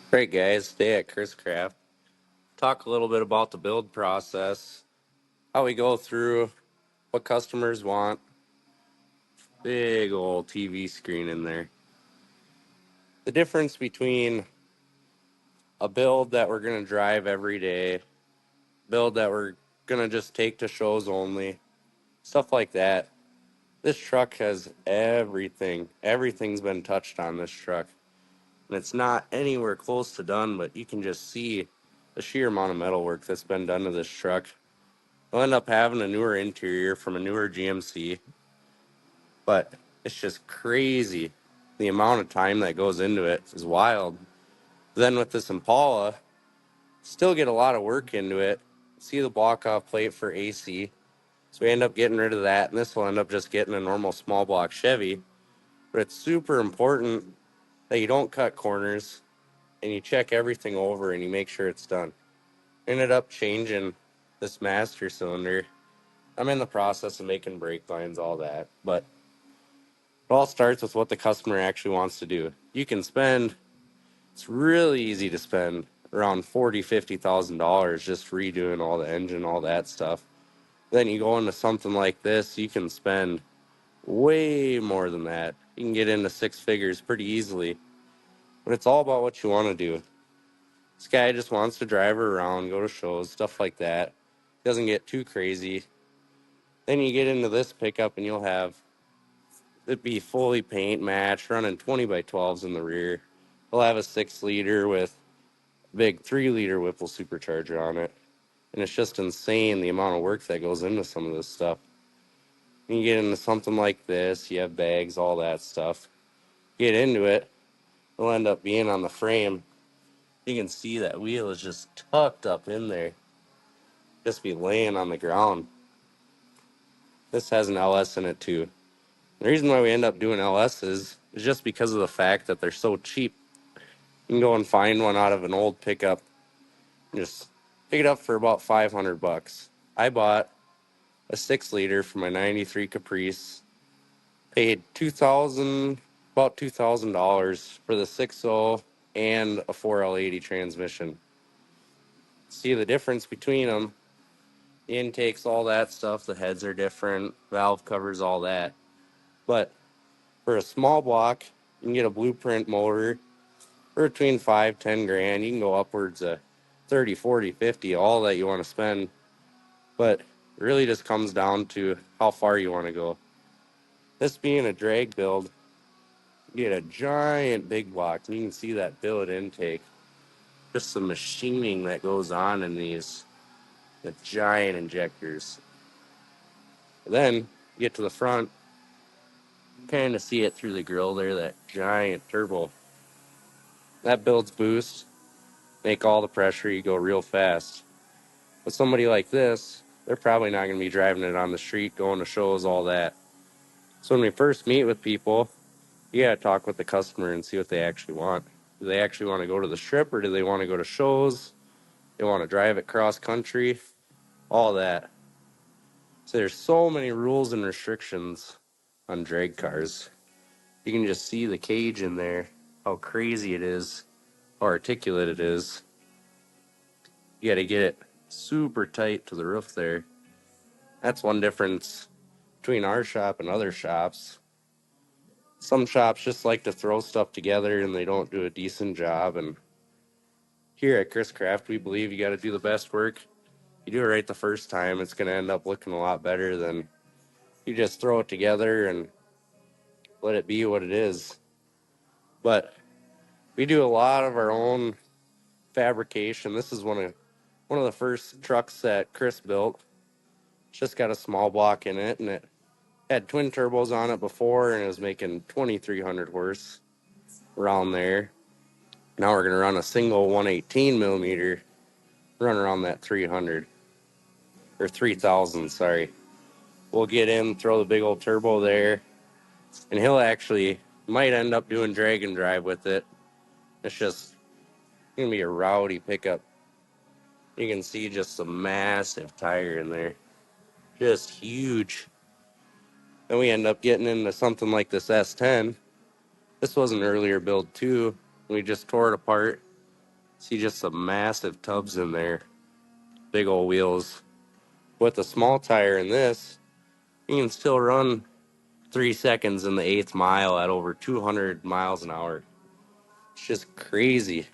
Great guys, today at Kris talk a little bit about the build process, how we go through what customers want. Big old TV screen in there. The difference between a build that we're going to drive every day, build that we're going to just take to shows only, stuff like that. This truck has everything. Everything's been touched on this truck. And it's not anywhere close to done, but you can just see the sheer amount of metal work that's been done to this truck. I'll end up having a newer interior from a newer GMC, but it's just crazy. The amount of time that goes into it is wild. Then with this Impala, still get a lot of work into it. See the block off plate for AC. So we end up getting rid of that, and this will end up just getting a normal small block Chevy. But it's super important that you don't cut corners and you check everything over and you make sure it's done. Ended up changing this master cylinder. I'm in the process of making brake lines, all that, but it all starts with what the customer actually wants to do. You can spend, it's really easy to spend around $40,000-$50,000 just redoing all the engine, all that stuff. Then you go into something like this, you can spend way more than that. You can get into six figures pretty easily, but it's all about what you want to do. This guy just wants to drive her around, go to shows, stuff like that. Doesn't get too crazy. Then you get into this pickup and you'll have it'd be fully paint matched, running 20 by 12s in the rear. We'll have a 6-liter with a big 3-liter Whipple supercharger on it. And it's just insane the amount of work that goes into some of this stuff. When you get into something like this, you have bags, all that stuff. Get into it, it'll end up being on the frame. You can see that wheel is just tucked up in there. Just be laying on the ground. This has an LS in it too. The reason why we end up doing LSs is just because of the fact that they're so cheap. You can go and find one out of an old pickup and just pick it up for about $500. I bought a 6-liter for my 93 Caprice, paid about $2,000 for the 6.0 and a 4L80 transmission. See the difference between them. The intakes, all that stuff, the heads are different, valve covers, all that. But for a small block, you can get a blueprint motor for between 5-10 grand. You can go upwards of 30, 40, 50, all that you want to spend. But it really just comes down to how far you want to go. This being a drag build, you get a giant big block, and you can see that billet intake. Just the machining that goes on in the giant injectors. Then you get to the front, kind of see it through the grill there, that giant turbo. That builds boost, make all the pressure, you go real fast. With somebody like this, they're probably not going to be driving it on the street, going to shows, all that. So when we first meet with people, you got to talk with the customer and see what they actually want. Do they actually want to go to the strip, or do they want to go to shows? They want to drive it cross country, all that. So there's so many rules and restrictions on drag cars. You can just see the cage in there, how crazy it is, how articulate it is. You got to get it super tight to the roof there. That's one difference between our shop and other shops. Some shops just like to throw stuff together and they don't do a decent job. And here at Kris, we believe you got to do the best work. You do it right the first time, it's going to end up looking a lot better than you just throw it together and let it be what it is. But we do a lot of our own fabrication. This is one of the first trucks that Kris built. It's just got a small block in it, and it had twin turbos on it before, and it was making 2,300 horse around there. Now we're going to run a single 118 millimeter, run around that 300 or 3,000. Sorry. We'll get in, throw the big old turbo there, and he'll actually might end up doing drag and drive with it. It's just going to be a rowdy pickup. You can see just a massive tire in there, just huge. Then we end up getting into something like this S10. This was an earlier build too. We just tore it apart, See just some massive tubs in there, big old wheels. With a small tire in this, you can still run 3 seconds in the eighth mile at over 200 miles an hour. It's just crazy.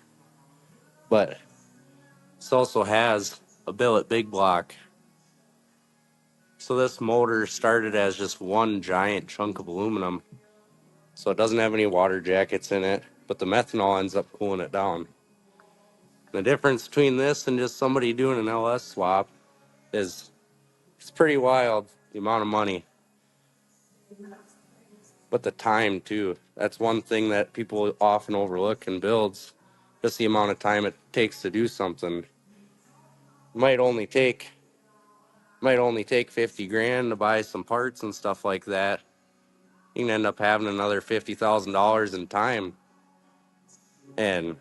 But this also has a billet big block. So this motor started as just one giant chunk of aluminum. So it doesn't have any water jackets in it, but the methanol ends up cooling it down. The difference between this and just somebody doing an LS swap is it's pretty wild, the amount of money. But the time too. That's one thing that people often overlook in builds. Just the amount of time it takes to do something. Might only take 50 grand to buy some parts and stuff like that. You can end up having another $50,000 in time. And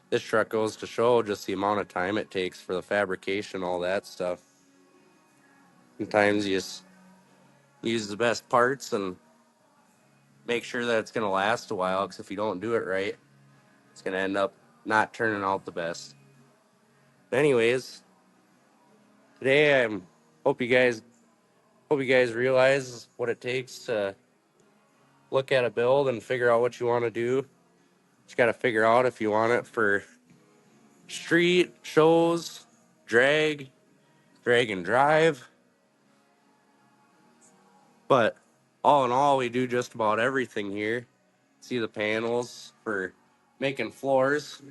this truck goes to show just the amount of time it takes for the fabrication, all that stuff. Sometimes you just use the best parts and make sure that it's going to last a while, because if you don't do it right, it's going to end up not turning out the best. But anyways, today I hope you guys realize what it takes to look at a build and figure out what you want to do. Just got to figure out if you want it for street, shows, drag and drive. But all in all, we do just about everything here. See the panels for making floors,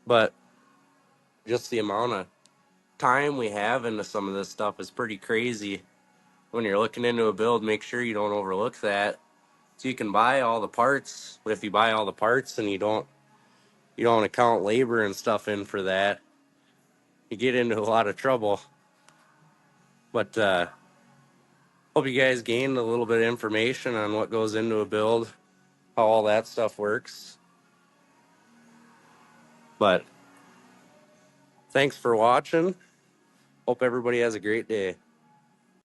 but just the amount of time we have into some of this stuff is pretty crazy. When you're looking into a build, make sure you don't overlook that. So you can buy all the parts, but if you buy all the parts and you don't account labor and stuff in for that, you get into a lot of trouble. But hope you guys gained a little bit of information on what goes into a build, how all that stuff works. But thanks for watching. Hope everybody has a great day.